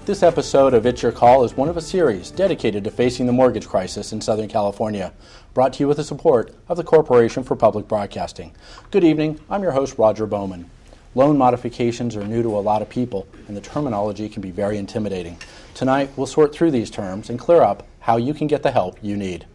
This episode of It's Your Call is one of a series dedicated to facing the mortgage crisis in Southern California, brought to you with the support of the Corporation for Public Broadcasting. Good evening, I'm your host, Roger Bowman. Loan modifications are new to a lot of people, and the terminology can be very intimidating. Tonight, we'll sort through these terms and clear up how you can get the help you need.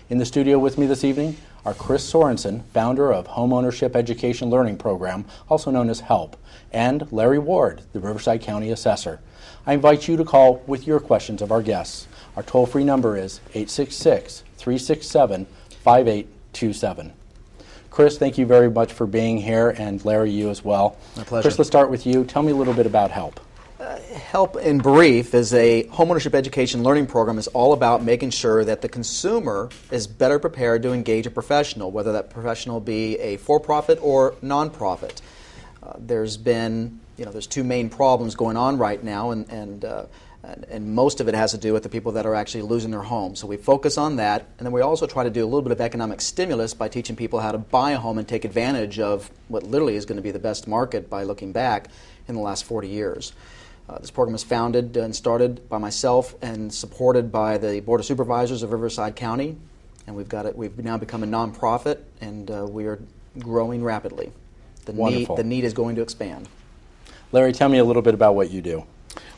In the studio with me this evening are Chris Sorensen, founder of Homeownership Education Learning Program, also known as HELP, and Larry Ward, the Riverside County Assessor. I invite you to call with your questions of our guests. Our toll-free number is 866-367-5827. Chris, thank you very much for being here, and Larry, you as well. My pleasure. Chris, let's start with you. Tell me a little bit about HELP. HELP, in brief, is a homeownership education learning program. Is all about making sure that the consumer is better prepared to engage a professional, whether that professional be a for-profit or non-profit. There's two main problems going on right now, and most of it has to do with the people that are actually losing their homes. So we focus on that, and then we also try to do a little bit of economic stimulus by teaching people how to buy a home and take advantage of what literally is going to be the best market by looking back in the last 40 years. This program was founded and started by myself and supported by the Board of Supervisors of Riverside County, and we've now become a nonprofit, and we are growing rapidly. The need is going to expand. Larry, tell me a little bit about what you do.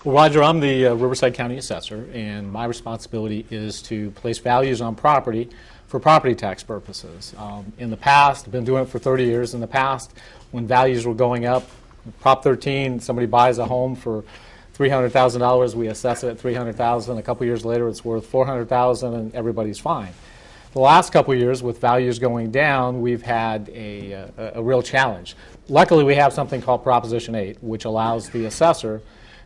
Well, Roger, I'm the Riverside County Assessor, and my responsibility is to place values on property for property tax purposes. In the past, I've been doing it for 30 years. In the past, when values were going up, Prop 13, somebody buys a home for $300,000, we assess it at $300,000. A couple years later, it's worth $400,000, and everybody's fine. The last couple of years, with values going down, we've had a real challenge. Luckily, we have something called Proposition 8, which allows the assessor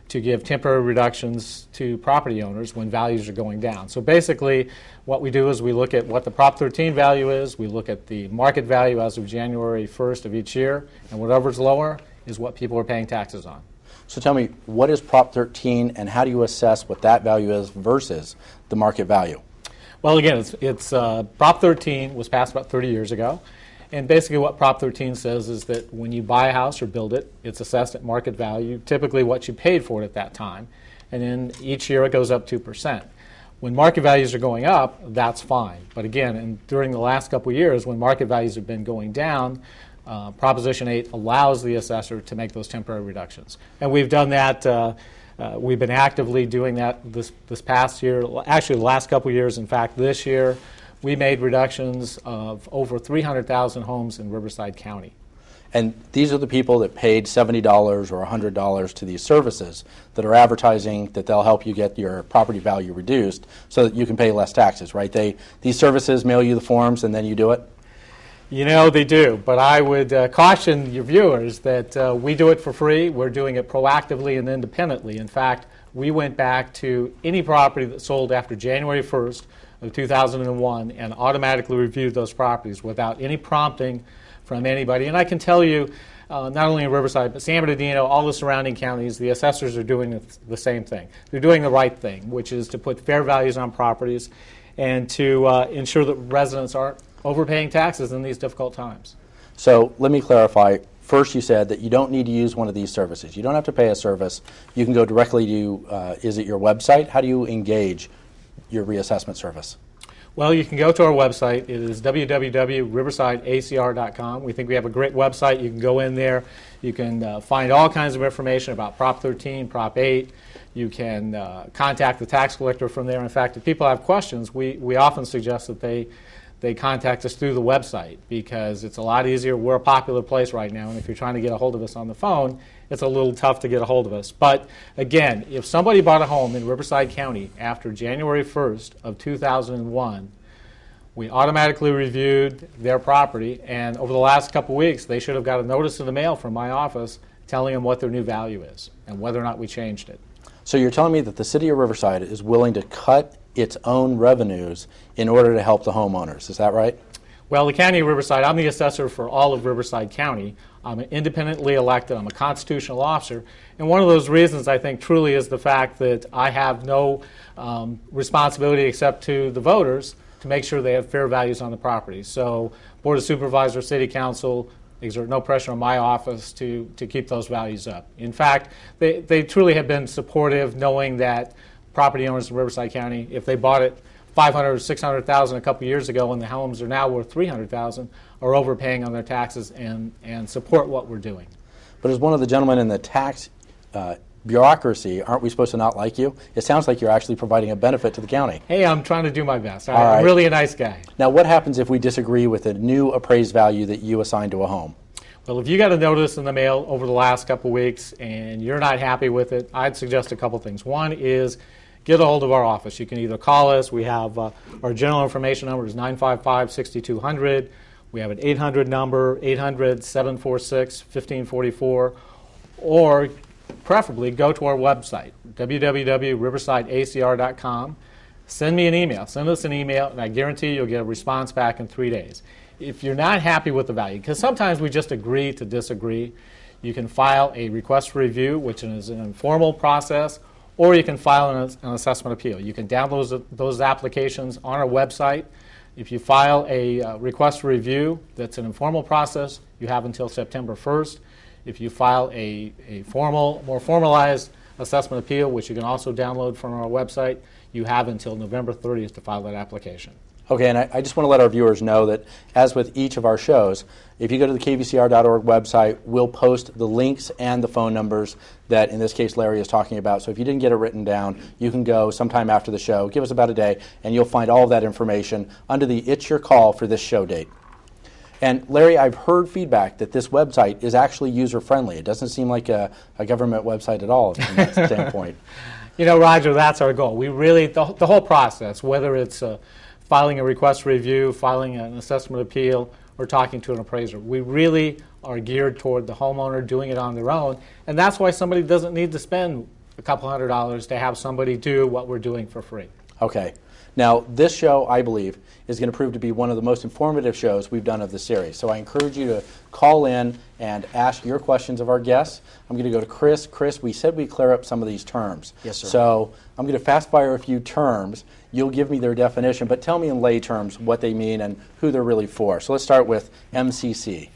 to give temporary reductions to property owners when values are going down. So basically, what we do is we look at what the Prop 13 value is, we look at the market value as of January 1st of each year, and whatever's lower is what people are paying taxes on. So tell me, what is Prop 13, and how do you assess what that value is versus the market value? Well, again, it's Prop 13 was passed about 30 years ago, and basically what Prop 13 says is that when you buy a house or build it, it's assessed at market value, typically what you paid for it at that time, and then each year it goes up 2%. When market values are going up, that's fine. But again, during the last couple of years, when market values have been going down, Proposition 8 allows the assessor to make those temporary reductions. And we've done that. We've been actively doing that this past year, actually the last couple of years. In fact, this year we made reductions of over 300,000 homes in Riverside County. And these are the people that paid $70 or $100 to these services that are advertising that they'll help you get your property value reduced so that you can pay less taxes, right? These services mail you the forms and then you do it? You know, they do, but I would caution your viewers that we do it for free. We're doing it proactively and independently. In fact, we went back to any property that sold after January 1st of 2001 and automatically reviewed those properties without any prompting from anybody. And I can tell you, not only in Riverside, but San Bernardino, all the surrounding counties, the assessors are doing the same thing. They're doing the right thing, which is to put fair values on properties and to ensure that residents aren't overpaying taxes in these difficult times. So let me clarify. First, you said that you don't need to use one of these services. You don't have to pay a service. You can go directly to, is it your website? How do you engage your reassessment service? Well, you can go to our website. It is www.riversideacr.com. We think we have a great website. You can go in there. You can find all kinds of information about Prop 13, Prop 8. You can contact the tax collector from there. In fact, if people have questions, we often suggest that they contact us through the website because it's a lot easier. We're a popular place right now, and if you're trying to get a hold of us on the phone, it's a little tough to get a hold of us. But again, if somebody bought a home in Riverside County after January 1st of 2001, we automatically reviewed their property, and over the last couple of weeks, they should have got a notice in the mail from my office telling them what their new value is and whether or not we changed it. So you're telling me that the city of Riverside is willing to cut its own revenues in order to help the homeowners. Is that right? Well, the County of Riverside, I'm the assessor for all of Riverside County. I'm independently elected. I'm a constitutional officer. And one of those reasons, I think, truly is the fact that I have no responsibility except to the voters to make sure they have fair values on the property. So Board of Supervisors, City Council, exert no pressure on my office to keep those values up. In fact, they truly have been supportive, knowing that property owners in Riverside County, if they bought it $500,000 or $600,000 a couple years ago and the homes are now worth $300,000, are overpaying on their taxes and support what we're doing. But as one of the gentlemen in the tax bureaucracy, aren't we supposed to not like you? It sounds like you're actually providing a benefit to the county. Hey, I'm trying to do my best. All right. I'm really a nice guy. Now, what happens if we disagree with a new appraised value that you assign to a home? Well, if you got a notice in the mail over the last couple weeks and you're not happy with it, I'd suggest a couple things. One is get a hold of our office. You can either call us. We have our general information number is 955-6200. We have an 800 number, 800-746-1544, or preferably go to our website, www.riversideacr.com. Send me an email. Send us an email, and I guarantee you'll get a response back in 3 days. If you're not happy with the value, because sometimes we just agree to disagree, you can file a request for review, which is an informal process, or you can file an assessment appeal. You can download those applications on our website. If you file a request for review, that's an informal process, you have until September 1st. If you file a more formalized assessment appeal, which you can also download from our website, you have until November 30th to file that application. Okay, and I just want to let our viewers know that, as with each of our shows, if you go to the kvcr.org website, we'll post the links and the phone numbers that, in this case, Larry is talking about. So if you didn't get it written down, you can go sometime after the show, give us about a day, and you'll find all of that information under the It's Your Call for this show date. And Larry, I've heard feedback that this website is actually user-friendly. It doesn't seem like a government website at all from that standpoint. You know, Roger, that's our goal. We really, the whole process, whether it's filing a request for review, filing an assessment appeal, or talking to an appraiser, we really are geared toward the homeowner doing it on their own. And that's why somebody doesn't need to spend a couple $100 to have somebody do what we're doing for free. Okay. Now, this show, I believe, is going to prove to be one of the most informative shows we've done of the series. So I encourage you to call in and ask your questions of our guests. I'm going to go to Chris. Chris, we said we'd clear up some of these terms. Yes, sir. So I'm going to fast fire a few terms. You'll give me their definition, but tell me in lay terms what they mean and who they're really for. So let's start with MCC.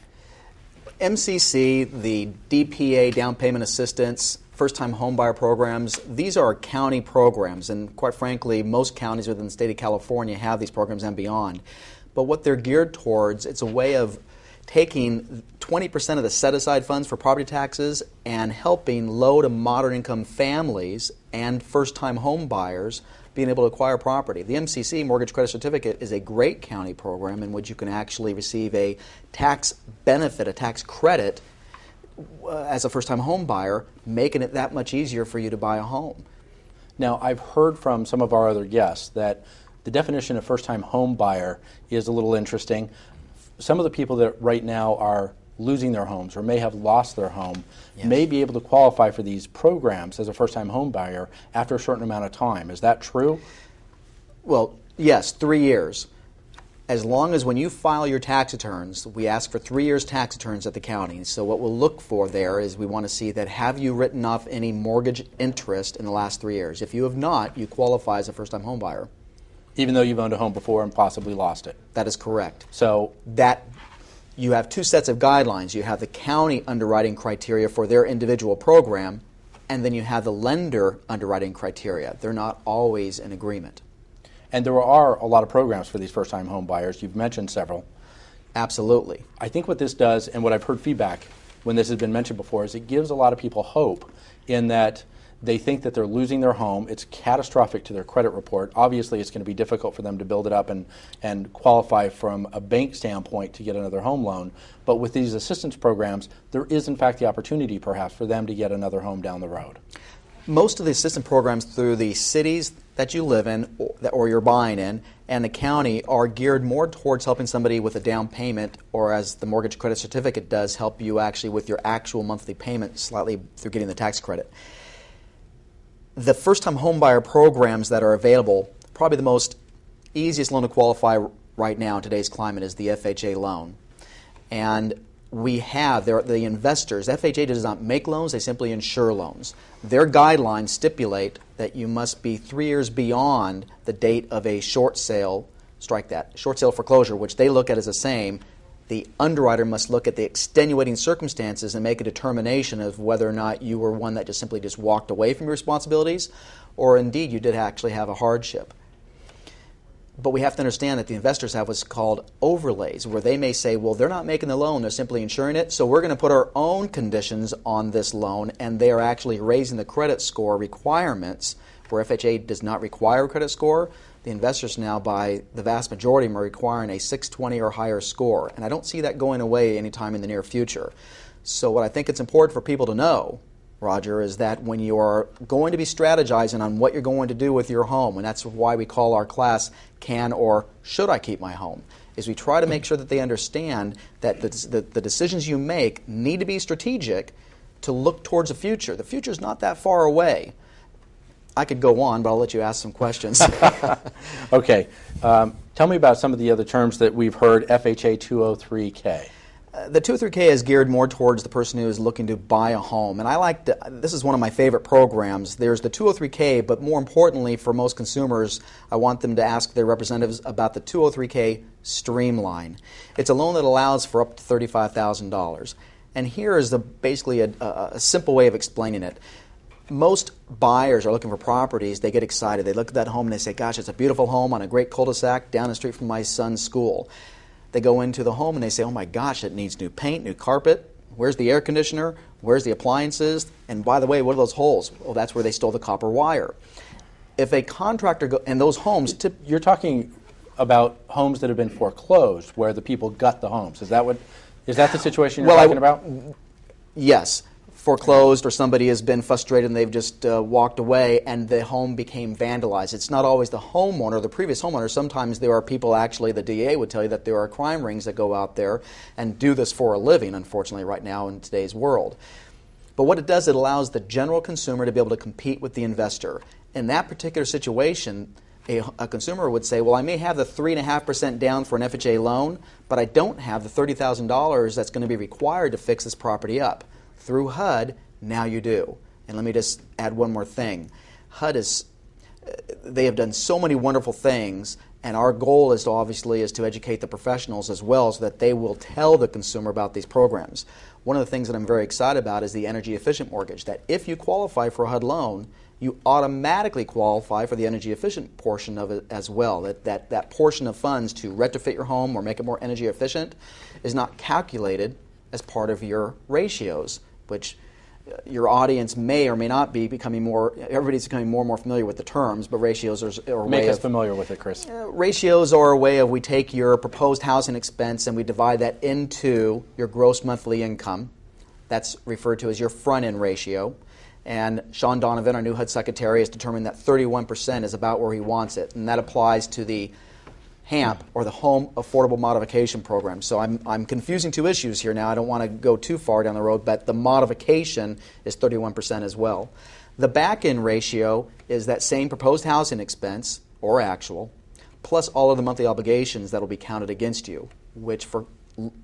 MCC, the DPA, down payment assistance, first-time homebuyer programs, these are county programs, and quite frankly, most counties within the state of California have these programs and beyond. But what they're geared towards, it's a way of taking 20% of the set-aside funds for property taxes and helping low to moderate income families and first-time home buyers being able to acquire property. The MCC, Mortgage Credit Certificate, is a great county program in which you can actually receive a tax benefit, a tax credit, as a first-time home buyer, making it that much easier for you to buy a home. Now, I've heard from some of our other guests that the definition of first-time home buyer is a little interesting. Some of the people that right now are losing their homes or may have lost their home may be able to qualify for these programs as a first-time home buyer after a certain amount of time. Is that true? Well, yes, 3 years. As long as when you file your tax returns, we ask for 3 years tax returns at the county. So what we'll look for there is we want to see that have you written off any mortgage interest in the last 3 years. If you have not, you qualify as a first-time home buyer. Even though you've owned a home before and possibly lost it. That is correct. So that you have two sets of guidelines. You have the county underwriting criteria for their individual program, and then you have the lender underwriting criteria. They're not always in agreement. And there are a lot of programs for these first-time home buyers. You've mentioned several. Absolutely. I think what this does, and what I've heard feedback when this has been mentioned before, is it gives a lot of people hope in that they think that they're losing their home. It's catastrophic to their credit report. Obviously, it's going to be difficult for them to build it up and qualify from a bank standpoint to get another home loan. But with these assistance programs, there is, in fact, the opportunity, perhaps, for them to get another home down the road. Most of the assistance programs through the cities that you live in or you're buying in and the county are geared more towards helping somebody with a down payment, or as the Mortgage Credit Certificate does, help you actually with your actual monthly payment slightly through getting the tax credit. The first-time homebuyer programs that are available, probably the most easiest loan to qualify right now in today's climate is the FHA loan. And we have, the investors, FHA does not make loans, they simply insure loans. Their guidelines stipulate that you must be 3 years beyond the date of a short sale, strike that, short sale foreclosure, which they look at as the same. the underwriter must look at the extenuating circumstances and make a determination of whether or not you were one that just simply walked away from your responsibilities, or indeed you did actually have a hardship. But we have to understand that the investors have what's called overlays, where they may say, well, they're not making the loan, they're simply insuring it, so we're going to put our own conditions on this loan, and they are actually raising the credit score requirements, where FHA does not require a credit score. The investors now, by the vast majority of them, are requiring a 620 or higher score, and I don't see that going away anytime in the near future. So what I think it's important for people to know, Roger, is that when you are going to be strategizing on what you're going to do with your home, and that's why we call our class Can or Should I Keep My Home, is we try to make sure that they understand that the decisions you make need to be strategic to look towards the future. The future is not that far away. I could go on, but I'll let you ask some questions. Okay. Tell me about some of the other terms that we've heard, FHA 203K. The 203K is geared more towards the person who is looking to buy a home. And this is one of my favorite programs. There's the 203K, but more importantly for most consumers, I want them to ask their representatives about the 203K Streamline. It's a loan that allows for up to $35,000. And here is basically a simple way of explaining it. Most buyers are looking for properties. They get excited. They look at that home and they say, gosh, it's a beautiful home on a great cul-de-sac down the street from my son's school. They go into the home and they say, oh my gosh, it needs new paint, new carpet. Where's the air conditioner? Where's the appliances? And by the way, what are those holes? Well, that's where they stole the copper wire. If a contractor and those homes... You're talking about homes that have been foreclosed where the people gut the homes. Is that the situation you're talking about? Yes. Foreclosed, or somebody has been frustrated and they've just walked away and the home became vandalized. It's not always the homeowner, the previous homeowner. Sometimes there are people, actually, the DA would tell you that there are crime rings that go out there and do this for a living, unfortunately, right now in today's world. But what it does, it allows the general consumer to be able to compete with the investor. In that particular situation, a consumer would say, well, I may have the 3.5% down for an FHA loan, but I don't have the $30,000 that's going to be required to fix this property up. Through HUD, now you do. And let me just add one more thing. HUD they have done so many wonderful things, and our goal is to educate the professionals as well so that they will tell the consumer about these programs. One of the things that I'm very excited about is the energy efficient mortgage, that if you qualify for a HUD loan, you automatically qualify for the energy efficient portion of it as well. That portion of funds to retrofit your home or make it more energy efficient is not calculated as part of your ratios, which your audience may or may not be becoming more, everybody's becoming more and more familiar with the terms, but ratios are a way Make us familiar with it, Chris. Ratios are a way of, we take your proposed housing expense and we divide that into your gross monthly income. That's referred to as your front-end ratio. And Sean Donovan, our new HUD secretary, has determined that 31% is about where he wants it, and that applies to the HAMP, or the Home Affordable Modification Program. So I'm confusing two issues here now. I don't want to go too far down the road, but the modification is 31% as well. The back-end ratio is that same proposed housing expense, or actual, plus all of the monthly obligations that will be counted against you, which for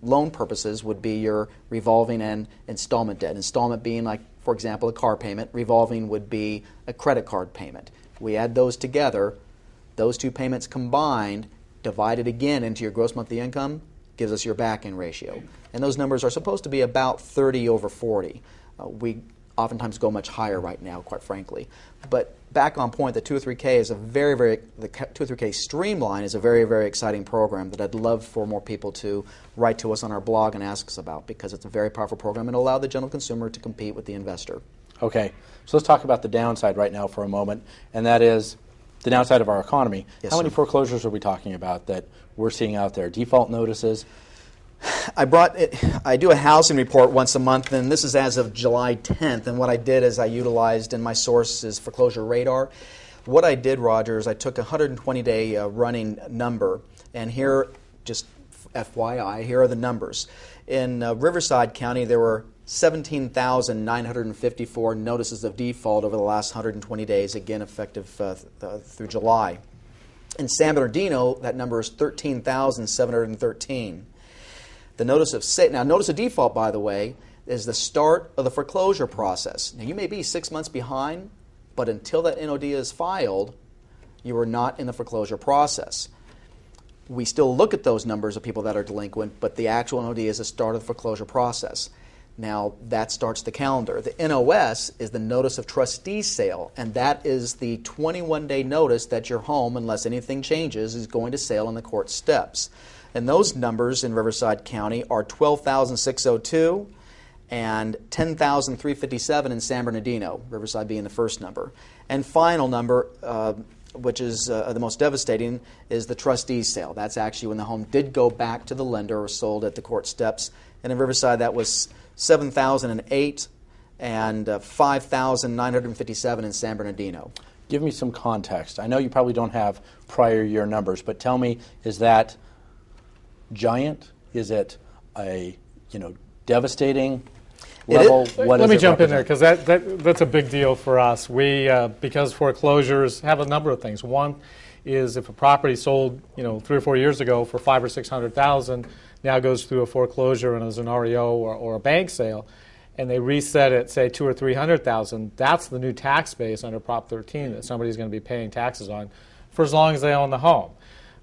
loan purposes would be your revolving and installment debt. Installment being, like, for example, a car payment. Revolving would be a credit card payment. We add those together. Those two payments combined, divided again into your gross monthly income, gives us your back-end ratio. And those numbers are supposed to be about 30 over 40. We oftentimes go much higher right now, quite frankly. But back on point, the 203K is the 203K Streamline is a very, very exciting program that I'd love for more people to write to us on our blog and ask us about, because it's a very powerful program and allow the general consumer to compete with the investor. Okay, so let's talk about the downside right now for a moment, and that is the downside of our economy. Yes, How many sir. foreclosures are we talking about that we're seeing out there? Default notices? I do a housing report once a month, and this is as of July 10th. And what I did is I utilized, and my source is Foreclosure Radar. What I did, Roger, is I took a 120-day running number, and here, just FYI, here are the numbers. In Riverside County, there were 17,954 notices of default over the last 120 days, again effective through July. In San Bernardino, that number is 13,713. The notice of notice of default, by the way, is the start of the foreclosure process. Now, you may be 6 months behind, but until that NOD is filed, you are not in the foreclosure process. we still look at those numbers of people that are delinquent, but the actual NOD is the start of the foreclosure process. Now, that starts the calendar. The NOS is the notice of trustee sale, and that is the 21-day notice that your home, unless anything changes, is going to sale on the court steps. And those numbers in Riverside County are 12,602 and 10,357 in San Bernardino, Riverside being the first number. And final number, which is the most devastating, is the trustee's sale. That's actually when the home did go back to the lender or sold at the court steps. And in Riverside, that was 7,008 and 5,957 in San Bernardino. Give me some context. I know you probably don't have prior year numbers, but tell me, is that giant? Is it a devastating level? Let me jump in there because that's a big deal for us. We because foreclosures have a number of things. One is if a property sold 3 or 4 years ago for $500,000 or $600,000, now goes through a foreclosure and is an REO or a bank sale, and they reset it, say $200,000 or $300,000. That's the new tax base under Prop 13 that somebody's going to be paying taxes on for as long as they own the home.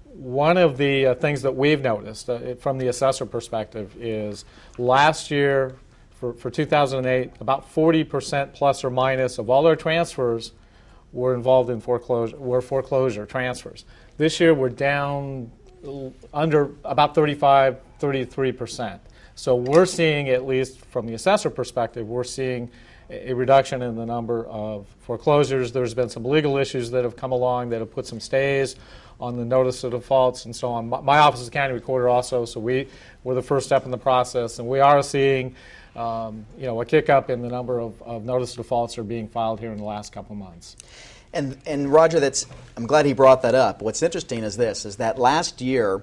One of the things that we've noticed from the assessor perspective is last year for 2008, about 40% plus or minus of all our transfers were involved in foreclosure transfers. This year we're down under about 33%. So we're seeing, at least from the assessor perspective, we're seeing a reduction in the number of foreclosures. There's been some legal issues that have come along that have put some stays on the notice of defaults and so on. My office is county recorder also, so we're the first step in the process, and we are seeing a kick up in the number of notice of defaults that are being filed here in the last couple of months. And Roger, I'm glad he brought that up. What's interesting is that last year,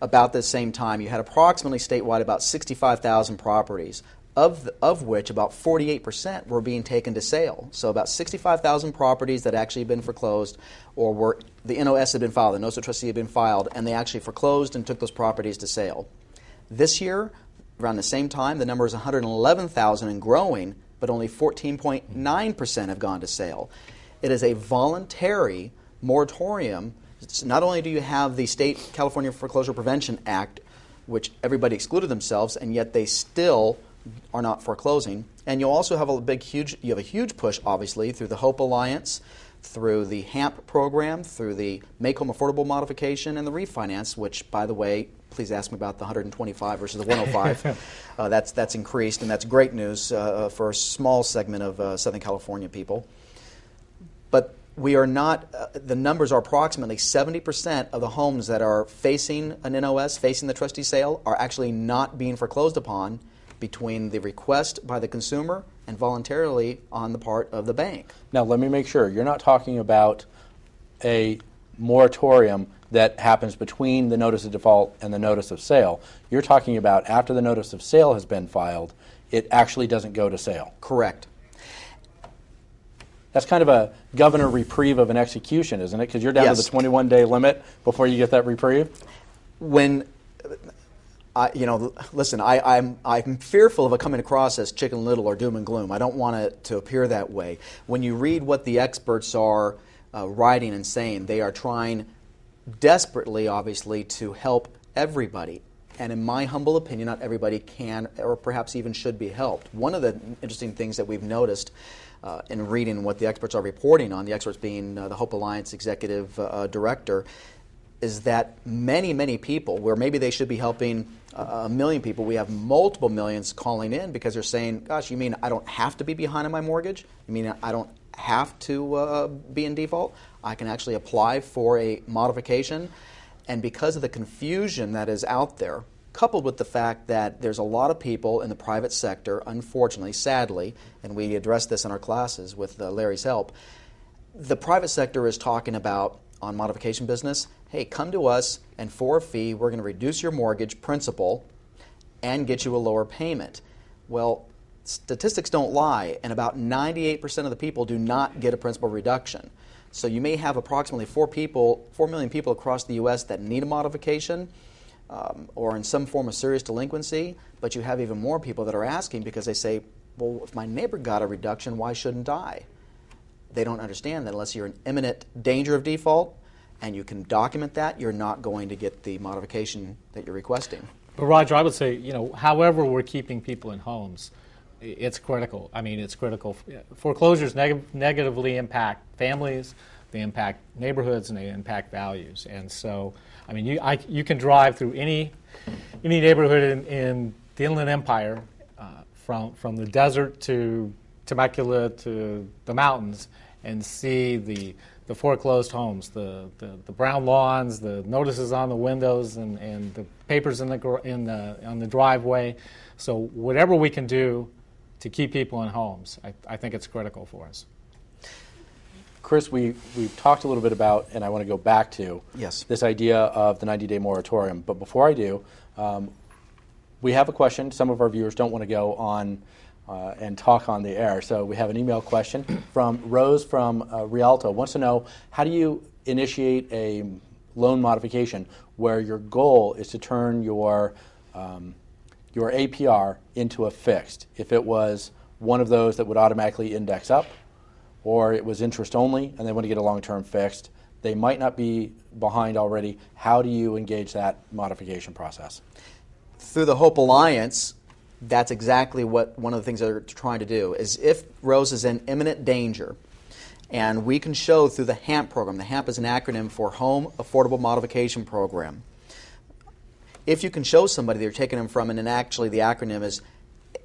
about this same time, you had approximately statewide about 65,000 properties, of which about 48% were being taken to sale. So about 65,000 properties that actually had been foreclosed, or the NOS had been filed, the notice of trustee had been filed, and they actually foreclosed and took those properties to sale. This year, around the same time, the number is 111,000 and growing, but only 14.9% have gone to sale. It is a voluntary moratorium. Not only do you have the State California Foreclosure Prevention Act, which everybody excluded themselves, and yet they still are not foreclosing, and you also have a huge push, obviously, through the HOPE Alliance, through the HAMP program, through the Make Home Affordable modification, and the refinance, which, by the way, please ask me about the 125 versus the 105. That's increased, and that's great news for a small segment of Southern California people. But we are not, the numbers are approximately 70% of the homes that are facing an NOS, facing the trustee sale, are actually not being foreclosed upon between the request by the consumer and voluntarily on the part of the bank. Now, let me make sure. You're not talking about a moratorium that happens between the notice of default and the notice of sale. You're talking about after the notice of sale has been filed, it actually doesn't go to sale. Correct. That's kind of a governor reprieve of an execution, isn't it? Because you're down Yes. to the 21-day limit before you get that reprieve? Listen, I'm fearful of it coming across as Chicken Little or doom and gloom. I don't want it to appear that way. When you read what the experts are writing and saying, they are trying desperately, obviously, to help everybody. And in my humble opinion, not everybody can or perhaps even should be helped. One of the interesting things that we've noticed in reading what the experts are reporting on, the experts being the Hope Alliance executive director, is that many people, where maybe they should be helping a million people, we have multiple millions calling in because they're saying, gosh, you mean I don't have to be behind on my mortgage? You mean I don't have to be in default? I can actually apply for a modification. And because of the confusion that is out there, coupled with the fact that there's a lot of people in the private sector, unfortunately, sadly, and we address this in our classes with Larry's help, the private sector is talking about, on modification business, hey, come to us, and for a fee, we're going to reduce your mortgage principal and get you a lower payment. Well, statistics don't lie, and about 98% of the people do not get a principal reduction. So you may have approximately 4 million people across the U.S. that need a modification or in some form of serious delinquency, but you have even more people that are asking because they say, well, if my neighbor got a reduction, why shouldn't I? They don't understand that unless you're in imminent danger of default and you can document that, you're not going to get the modification that you're requesting. But Roger, I would say, however we're keeping people in homes, it's critical. I mean, it's critical. Foreclosures negatively impact families, they impact neighborhoods, and they impact values. And so, I mean, you can drive through any neighborhood in the Inland Empire, from the desert to Temecula to the mountains, and see the foreclosed homes, the brown lawns, the notices on the windows, and the papers on the driveway. So whatever we can do to keep people in homes, I think it's critical for us. Chris, we've talked a little bit about, and I want to go back to this idea of the 90-day moratorium. But before I do, we have a question. Some of our viewers don't want to go on and talk on the air. So we have an email question from Rose from Rialto. Wants to know, how do you initiate a loan modification where your goal is to turn your APR into a fixed? If it was one of those that would automatically index up, or it was interest only and they want to get a long-term fixed, they might not be behind already. How do you engage that modification process? Through the Hope Alliance, that's exactly what one of the things that they're trying to do is, if Rose is in imminent danger, and we can show through the HAMP program, the HAMP is an acronym for Home Affordable Modification Program. If you can show somebody that you're taking them from, and then actually the acronym is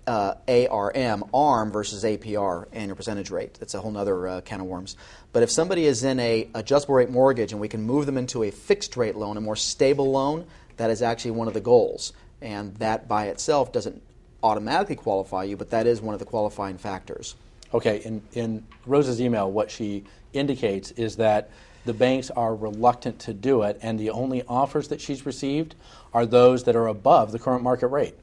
ARM versus APR, annual percentage rate. That's a whole other can of worms. But if somebody is in a adjustable rate mortgage and we can move them into a fixed rate loan, a more stable loan, that is actually one of the goals. And that by itself doesn't automatically qualify you, but that is one of the qualifying factors. Okay, in Rose's email, what she indicates is that the banks are reluctant to do it, and the only offers that she's received are those that are above the current market rate.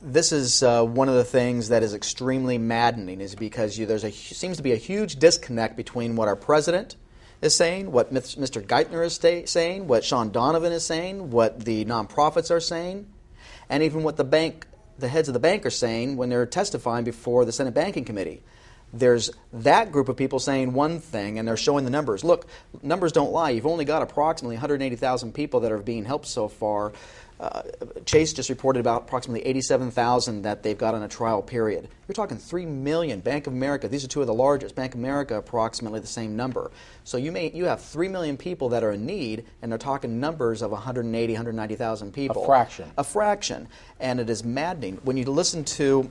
This is one of the things that is extremely maddening, is because seems to be a huge disconnect between what our president is saying, what Mr. Geithner is saying, what Sean Donovan is saying, what the nonprofits are saying, and even what the heads of the bank are saying when they're testifying before the Senate Banking Committee. There's that group of people saying one thing, and they're showing the numbers. Look, numbers don't lie. You've only got approximately 180,000 people that are being helped so far. Chase just reported about approximately 87,000 that they've got on a trial period. You're talking 3 million. Bank of America, these are two of the largest. Bank of America, approximately the same number. So you have 3 million people that are in need, and they're talking numbers of 180, 190,000 people. A fraction. A fraction. And it is maddening. When you listen to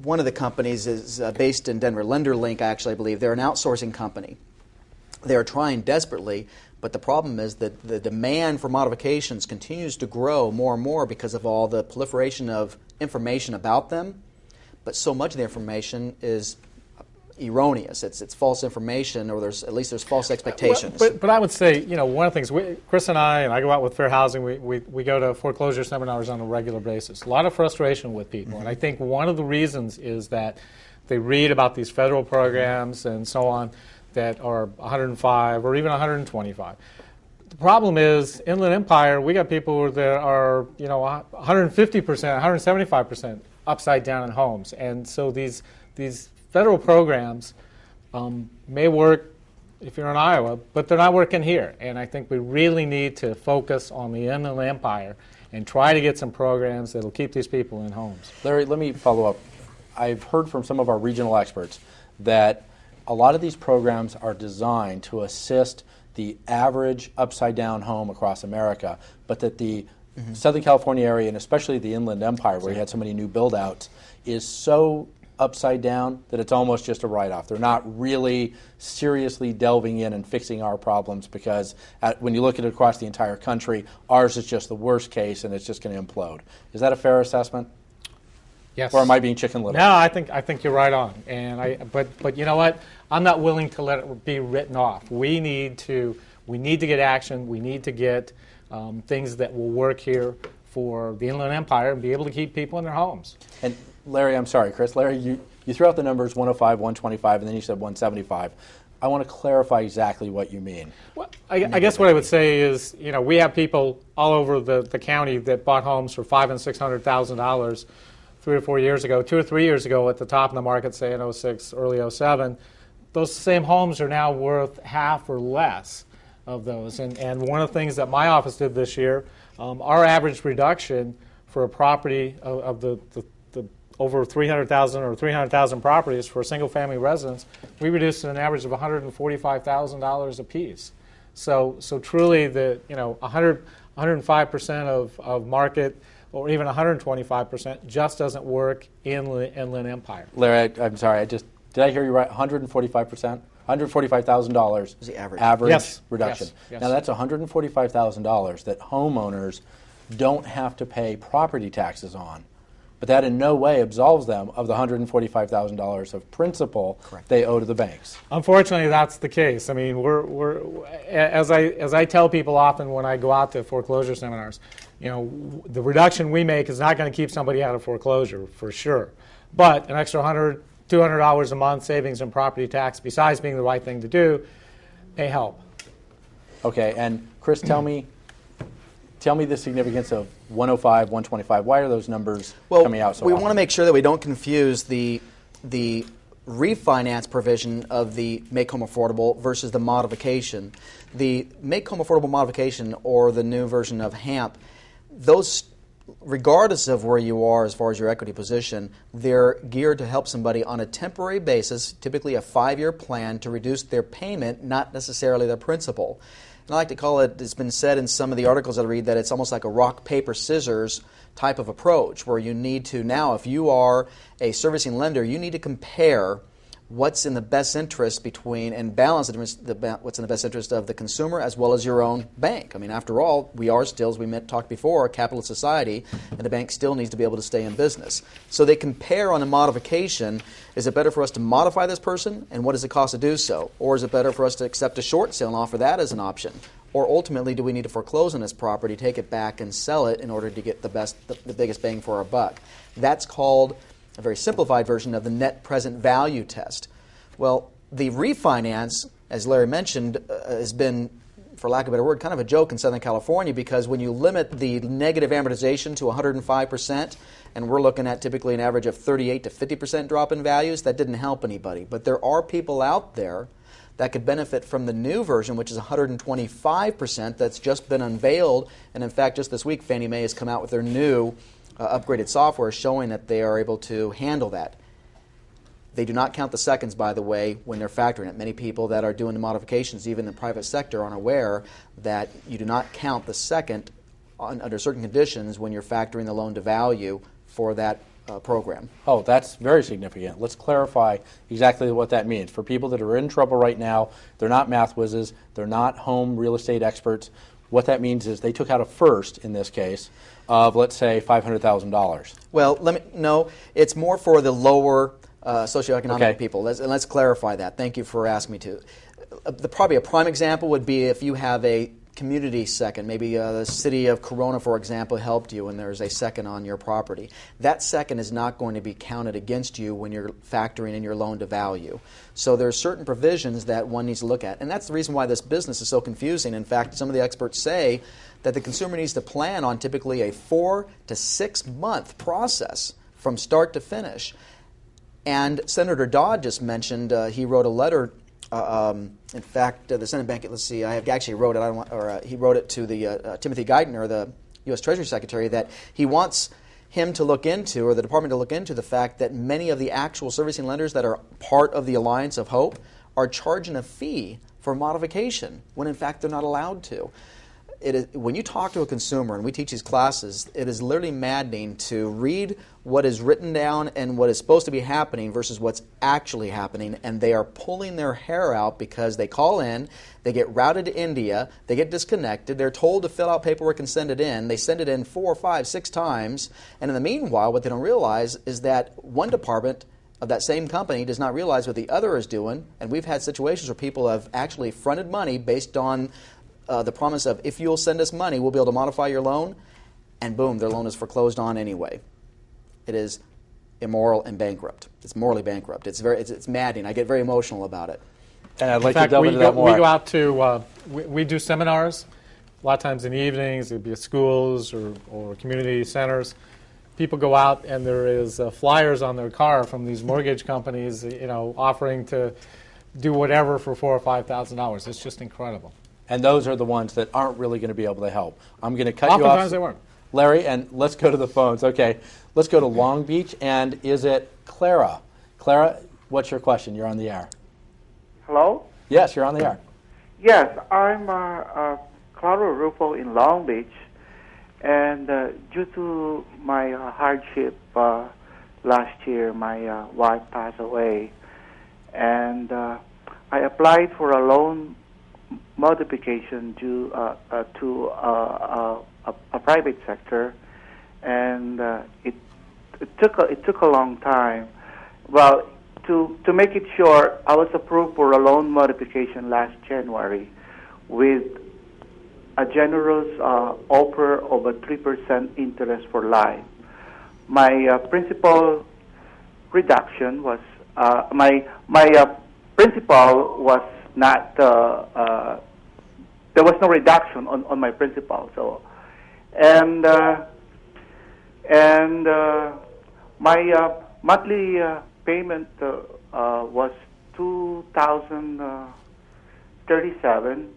one of the companies is based in Denver, LenderLink, actually, I believe. They're an outsourcing company. They're trying desperately, but the problem is that the demand for modifications continues to grow more and more because of all the proliferation of information about them. But so much of the information is erroneous. It's false information, or there's false expectations. But I would say, one of the things, Chris and I go out with Fair Housing, we go to foreclosure seminars on a regular basis. A lot of frustration with people. And I think one of the reasons is that they read about these federal programs and so on that are 105 or even 125. The problem is, Inland Empire, we got people that are 150%, 175% upside down in homes. And so these federal programs may work if you're in Iowa, but they're not working here. And I think we really need to focus on the Inland Empire and try to get some programs that will keep these people in homes. Larry, let me follow up. I've heard from some of our regional experts that a lot of these programs are designed to assist the average upside-down home across America, but that the Southern California area, and especially the Inland Empire, where you had so many new build-outs, is so upside down that it's almost just a write-off. They're not really seriously delving in and fixing our problems, because when you look at it across the entire country, ours is just the worst case and it's just going to implode. Is that a fair assessment? Yes. Or am I being Chicken Little? No, I think you're right on. And but you know what? I'm not willing to let it be written off. We need to get action. We need to get things that will work here for the Inland Empire and be able to keep people in their homes. And Larry, I'm sorry, Chris. Larry, you threw out the numbers 105, 125, and then you said 175. I want to clarify exactly what you mean. Well, I guess what I would say is, we have people all over the county that bought homes for $500,000 and $600,000 3 or 4 years ago, 2 or 3 years ago at the top of the market, say in '06, early '07, those same homes are now worth half or less of those. And one of the things that my office did this year, our average reduction for a property of the over 300,000 or 300,000 properties for a single-family residence, we reduced an average of $145,000 a piece. So truly, 105% of market, or even 125%, just doesn't work in Inland Empire. Larry, I'm sorry. Did I hear you right? 145%. $145,000 is the average reduction. Yes. Now that's $145,000 that homeowners don't have to pay property taxes on. But that in no way absolves them of the $145,000 of principal they owe to the banks. Unfortunately, that's the case. I mean, we're as I tell people often when I go out to foreclosure seminars, the reduction we make is not going to keep somebody out of foreclosure for sure. But an extra $100, $200 a month savings in property tax, besides being the right thing to do, may help. Okay, and Chris, tell me the significance of 105, 125. Why are those numbers coming out so often? We want to make sure that we don't confuse the refinance provision of the Make Home Affordable versus the modification. The Make Home Affordable modification, or the new version of HAMP, those, regardless of where you are as far as your equity position, they're geared to help somebody on a temporary basis, typically a 5-year plan, to reduce their payment, not necessarily their principal. And I like to call it, it's been said in some of the articles I read, that it's almost like a rock, paper, scissors type of approach, where you need to now, if you are a servicing lender, you need to compare what's in the best interest between, and balance what's in the best interest of the consumer as well as your own bank. I mean, after all, we are still, as we talked before, a capitalist society, and the bank still needs to be able to stay in business. So they compare on a modification, is it better for us to modify this person, and what does it cost to do so? Or is it better for us to accept a short sale and offer that as an option? Or ultimately, do we need to foreclose on this property, take it back, and sell it in order to get the biggest bang for our buck? That's called a very simplified version of the net present value test. Well, the refinance, as Larry mentioned, has been, for lack of a better word, kind of a joke in Southern California, because when you limit the negative amortization to 105%, and we're looking at typically an average of 38 to 50% drop in values, that didn't help anybody. But there are people out there that could benefit from the new version, which is 125%, that's just been unveiled. And in fact, just this week, Fannie Mae has come out with their new upgraded software showing that they are able to handle that. They do not count the seconds, by the way, when they're factoring it. Many people that are doing the modifications, even in the private sector, aren't aware that you do not count the second under certain conditions when you're factoring the loan to value for that program. Oh, that's very significant. Let's clarify exactly what that means. For people that are in trouble right now, they're not math whizzes, they're not home real estate experts. What that means is they took out a first, in this case, of, let's say, $500,000. Well, no, it's more for the lower socioeconomic people. Let's clarify that. Thank you for asking me to. Probably a prime example would be if you have a community second. Maybe the city of Corona, for example, helped you and there's a second on your property. That second is not going to be counted against you when you're factoring in your loan to value. So there are certain provisions that one needs to look at. And that's the reason why this business is so confusing. In fact, some of the experts say that the consumer needs to plan on typically a 4 to 6 month process from start to finish. And Senator Dodd just mentioned he wrote a letter. In fact, the Senate Bank. Let's see. I actually wrote it. He wrote it to the Timothy Geithner, the U.S. Treasury Secretary, that he wants him to look into, or the department to look into, the fact that many of the actual servicing lenders that are part of the Alliance of Hope are charging a fee for modification when in fact they're not allowed to. When you talk to a consumer, and we teach these classes, it is literally maddening to read what is written down and what is supposed to be happening versus what's actually happening, and they are pulling their hair out because they call in, they get routed to India, they get disconnected, they're told to fill out paperwork and send it in, they send it in 4, 5, 6 times, and in the meanwhile, what they don't realize is that one department of that same company does not realize what the other is doing, and we've had situations where people have actually fronted money based on the promise of, if you'll send us money, we'll be able to modify your loan, and boom, their loan is foreclosed on anyway. It is immoral and bankrupt. It's morally bankrupt. It's maddening. I get very emotional about it. And I'd like to delve into that more. We go out to, we do seminars, a lot of times in the evenings, it'd be at schools or community centers. people go out and there is flyers on their car from these mortgage companies, offering to do whatever for $4,000 or $5,000. It's just incredible. And those are the ones that aren't really going to be able to help. I'm going to cut you off. Oftentimes they weren't. Larry, and let's go to the phones. Okay, let's go to Long Beach, and is it Clara? Clara, what's your question? You're on the air. Hello? Yes, you're on the air. Yes, I'm Clara Rufo in Long Beach, and due to my hardship last year, my wife passed away, and I applied for a loan modification to a private sector, and it took a long time. Well, to make it short, I was approved for a loan modification last January with a generous offer of a 3% interest for life. My principal reduction was my principal was not there was no reduction on my principal. So, and my monthly payment was $2,037,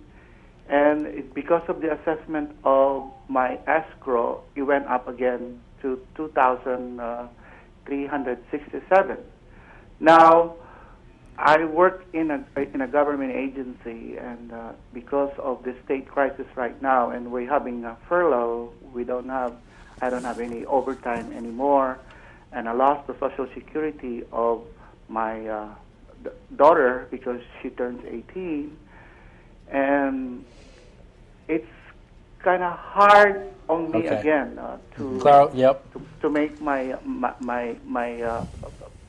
and because of the assessment of my escrow, it went up again to $2,367. Now, I work in a government agency, and because of the state crisis right now, and we're having a furlough, I don't have any overtime anymore, and I lost the Social Security of my daughter because she turns 18, and it's kind of hard on me again to Clara, yep. to make my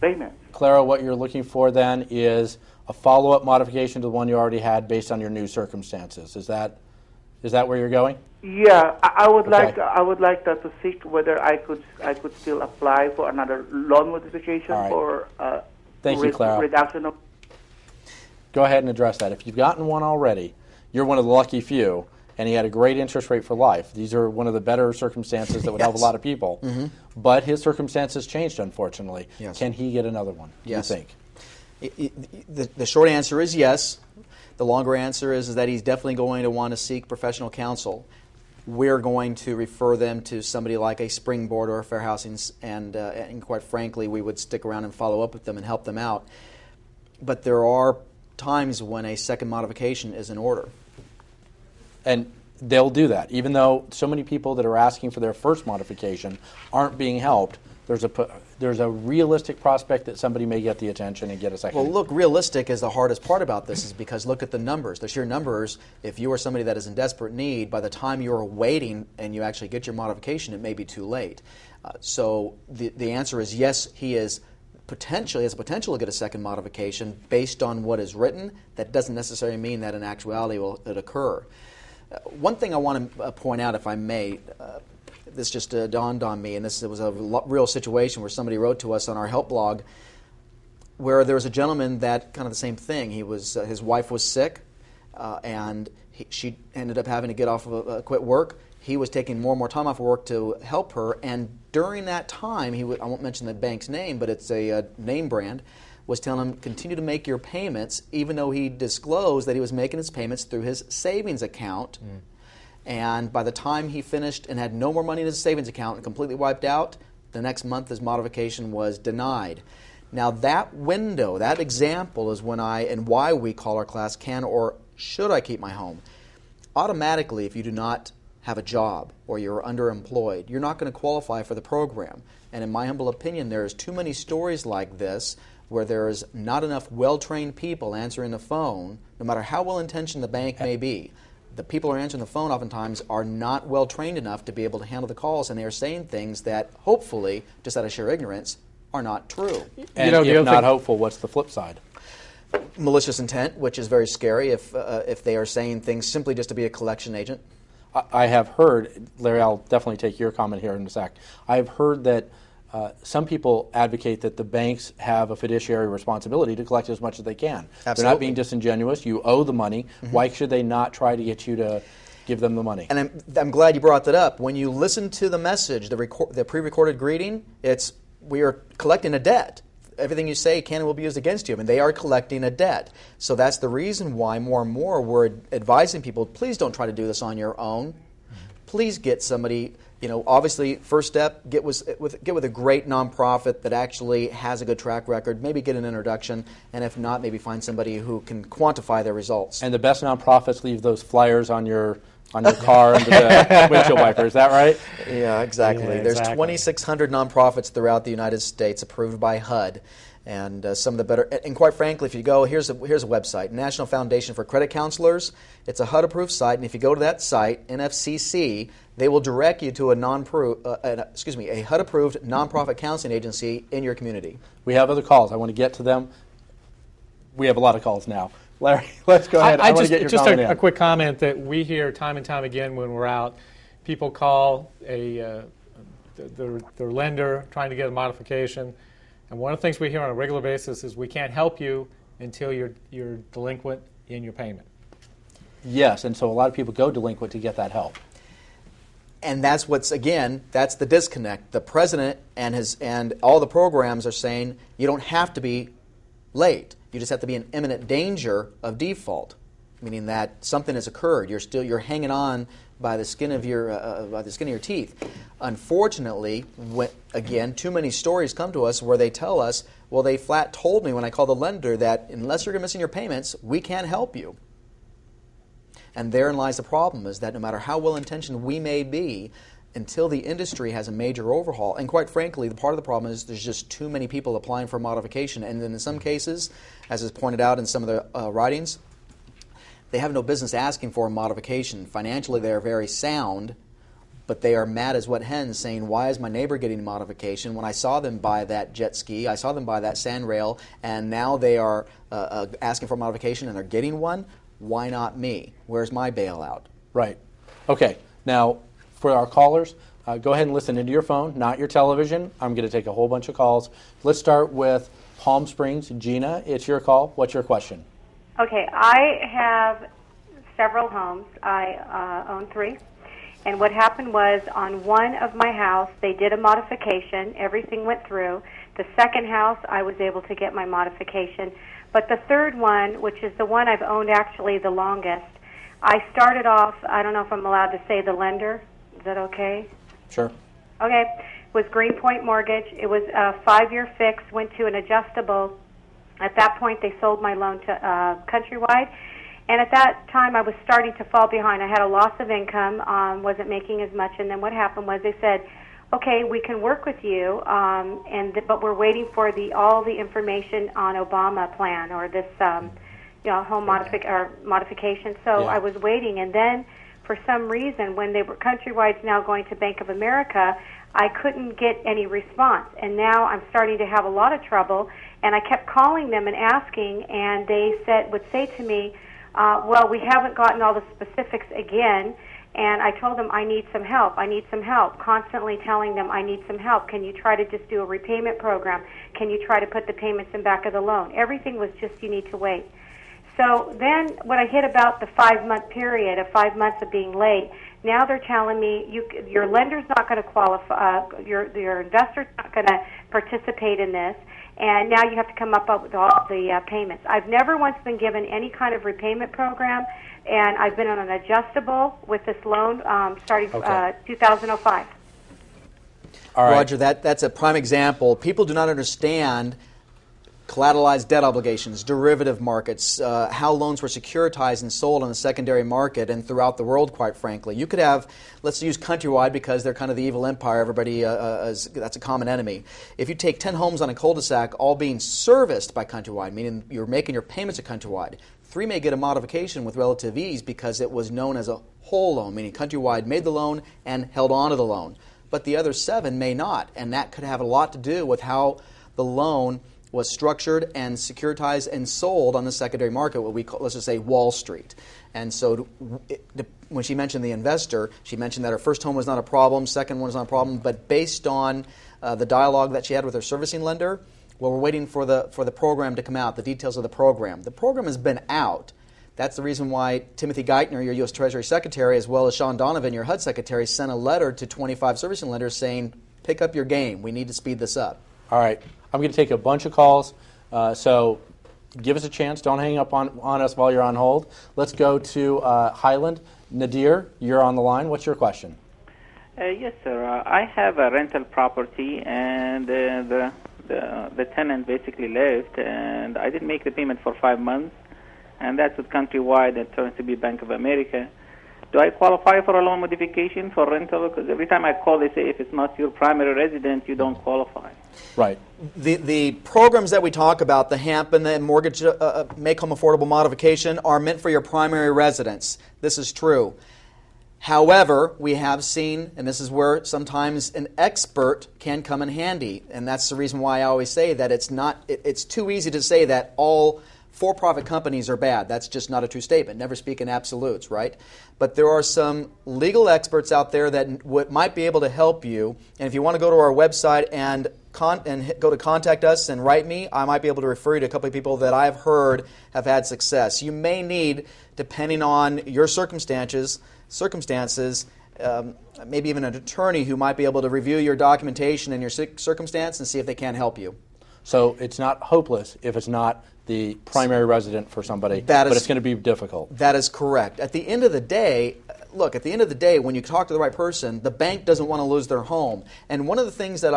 payment. Clara, what you're looking for then is a follow-up modification to the one you already had based on your new circumstances. Is that where you're going? Yeah, I would Okay. like to seek whether I could still apply for another loan modification All right. for Thank you, Clara. reduction of. Go ahead and address that. If you've gotten one already, you're one of the lucky few, and he had a great interest rate for life. These are one of the better circumstances that would help a lot of people. Mm-hmm. But his circumstances changed, unfortunately. Yes. Can he get another one, Yes. you think? The short answer is yes. The longer answer is that he's definitely going to want to seek professional counsel. We're going to refer them to somebody like a Springboard or a Fair Housing, and quite frankly, we would stick around and follow up with them and help them out. But there are times when a second modification is in order. And they'll do that. Even though so many people that are asking for their first modification aren't being helped, there's a realistic prospect that somebody may get the attention and get a second. Well, look, realistic is the hardest part about this, is because look at the numbers. The sheer numbers, if you are somebody that is in desperate need, by the time you're waiting and you actually get your modification, it may be too late. So the answer is yes, he has potential to get a second modification based on what is written. That doesn't necessarily mean that in actuality will it occur. One thing I want to point out, if I may, this just dawned on me, and this was a real situation where somebody wrote to us on our help blog, where there was a gentleman that kind of the same thing. His wife was sick, and she ended up having to get off of quit work. He was taking more and more time off of work to help her, and during that time, I won't mention the bank's name, but it's a name brand, was telling him, continue to make your payments, even though he disclosed that he was making his payments through his savings account. And by the time he finished and had no more money in his savings account and completely wiped out, the next month his modification was denied. Now that window, that example is when and why we call our class Can or Should I Keep My Home? Automatically, if you do not have a job or you're underemployed, you're not going to qualify for the program. And in my humble opinion, there's too many stories like this where there's not enough well-trained people answering the phone, no matter how well-intentioned the bank may be. The people who are answering the phone oftentimes are not well-trained enough to be able to handle the calls, and they are saying things that hopefully, just out of sheer ignorance, are not true. And if not hopeful, what's the flip side? Malicious intent, which is very scary if they are saying things simply just to be a collection agent. I have heard, Larry, I'll definitely take your comment here in a sec. I have heard that some people advocate that the banks have a fiduciary responsibility to collect as much as they can. Absolutely. They're not being disingenuous. You owe the money. Mm-hmm. Why should they not try to get you to give them the money. And I'm glad you brought that up. When you listen to the message, the pre-recorded greeting, we are collecting a debt. Everything you say can and will be used against you. I mean, they are collecting a debt. So that's the reason why more and more we're advising people, please don't try to do this on your own. Please get somebody, obviously, first step, get with a great nonprofit that actually has a good track record. Maybe get an introduction, and if not, maybe find somebody who can quantify their results. And the best nonprofits leave those flyers on your car under the windshield wiper. Is that right? Yeah, exactly. Yeah, There's exactly. 2,600 nonprofits throughout the United States approved by HUD. And some of the better, and quite frankly, if you go, here's a website, National Foundation for Credit Counselors. It's a HUD-approved site, and if you go to that site, NFCC, they will direct you to a HUD-approved nonprofit counseling agency in your community. We have other calls. I want to get to them. We have a lot of calls now. Larry, let's go ahead. I want to get your comment in. A quick comment that we hear time and time again when we're out. People call their lender trying to get a modification. And one of the things we hear on a regular basis is we can't help you until you're delinquent in your payment. Yes, and so a lot of people go delinquent to get that help. And that's that's the disconnect. The president and all the programs are saying you don't have to be late. You just have to be in imminent danger of default, meaning that something has occurred. You're hanging on by the skin of your teeth. Unfortunately, too many stories come to us where they tell us, well, they flat told me when I called the lender that unless you're missing your payments, we can't help you. And therein lies the problem, is that no matter how well-intentioned we may be, until the industry has a major overhaul, and quite frankly, the part of the problem is there's just too many people applying for modification, and then in some cases, as is pointed out in some of the writings, they have no business asking for a modification. Financially, they are very sound, but they are mad as wet hens saying, why is my neighbor getting a modification when I saw them buy that jet ski, I saw them buy that sand rail, and now they are asking for a modification and they're getting one? Why not me? Where's my bailout? Right. Okay. Now, for our callers, go ahead and listen into your phone, not your television. I'm going to take a whole bunch of calls. Let's start with Palm Springs. Gina, it's your call. What's your question? Okay, I have several homes. I own 3. And what happened was on one of my house, they did a modification. Everything went through. The second house, I was able to get my modification. But the third one, which is the one I've owned actually the longest, I started off, I don't know if I'm allowed to say the lender. Is that okay? Sure. Okay. It was Greenpoint Mortgage. It was a 5-year fix, went to an adjustable. At that point, they sold my loan to Countrywide. And at that time, I was starting to fall behind. I had a loss of income, wasn't making as much. And then what happened was they said, okay, we can work with you, but we're waiting for all the information on Obama plan or this home modification. So Yeah. I was waiting. And then for some reason, when Countrywide's now going to Bank of America, I couldn't get any response. And now I'm starting to have a lot of trouble. And I kept calling them and asking, and they would say to me, well, we haven't gotten all the specifics again. And I told them, I need some help, constantly telling them, I need some help. Can you try to just do a repayment program? Can you try to put the payments in back of the loan? Everything was just, you need to wait. So then when I hit about the 5-month period of 5 months of being late, now they're telling me your lender's not going to qualify, your investor's not going to participate in this, and now you have to come up with all the payments. I've never once been given any kind of repayment program, and I've been on an adjustable with this loan starting 2005. All right. Roger, that's a prime example. People do not understand collateralized debt obligations, derivative markets, how loans were securitized and sold on the secondary market and throughout the world, quite frankly. You could have, let's use Countrywide because they're kind of the evil empire. Everybody, that's a common enemy. If you take 10 homes on a cul-de-sac all being serviced by Countrywide, meaning you're making your payments at Countrywide, 3 may get a modification with relative ease because it was known as a whole loan, meaning Countrywide made the loan and held on to the loan. But the other 7 may not, and that could have a lot to do with how the loan was structured and securitized and sold on the secondary market, what we call, let's just say, Wall Street. And so when she mentioned the investor, she mentioned that her first home was not a problem, second one was not a problem, but based on the dialogue that she had with her servicing lender, well, we're waiting for the program to come out, the details of the program. The program has been out, That's the reason why Timothy Geithner, your U.S. Treasury Secretary, as well as Sean Donovan, your HUD Secretary, sent a letter to 25 servicing lenders saying, pick up your game. We need to speed this up. All right. I'm going to take a bunch of calls, so give us a chance. Don't hang up on us while you're on hold. Let's go to Highland. Nadir, you're on the line. What's your question? Yes, sir. I have a rental property, and the tenant basically left, and I didn't make the payment for 5 months, and that's with Countrywide. It turns to be Bank of America. Do I qualify for a loan modification for rental? Because every time I call, they say if it's not your primary residence, you don't qualify. Right. The programs that we talk about, the HAMP and the Mortgage Make Home Affordable Modification, are meant for your primary residence. This is true. However, we have seen, and this is where sometimes an expert can come in handy, and that's the reason why I always say that it's too easy to say that all for-profit companies are bad. That's just not a true statement. Never speak in absolutes, right? But there are some legal experts out there that might be able to help you, and if you want to go to our website and go to contact us and write me, I might be able to refer you to a couple of people that I've heard have had success. You may need, depending on your circumstances, maybe even an attorney who might be able to review your documentation and your circumstance and see if they can help you. So it's not hopeless if it's not the primary resident for somebody, but it's going to be difficult. That is correct. At the end of the day, when you talk to the right person, the bank doesn't want to lose their home. And one of the things that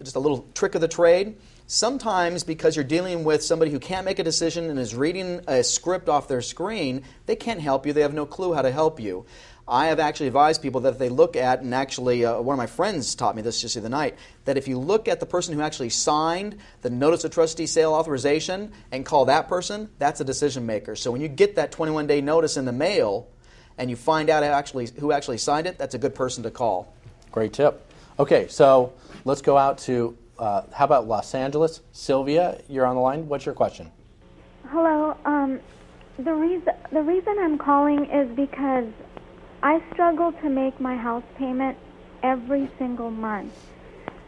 just a little trick of the trade, sometimes because you're dealing with somebody who can't make a decision and is reading a script off their screen, they can't help you. They have no clue how to help you. I have actually advised people that if they look at, and actually one of my friends taught me this just the other night, that if you look at the person who actually signed the notice of trustee sale authorization and call that person, that's a decision maker. So when you get that 21-day notice in the mail and you find out who actually signed it, that's a good person to call. Great tip. Okay, so let's go out to, how about Los Angeles? Sylvia, you're on the line. What's your question? Hello. The reason I'm calling is because I struggle to make my house payment every single month.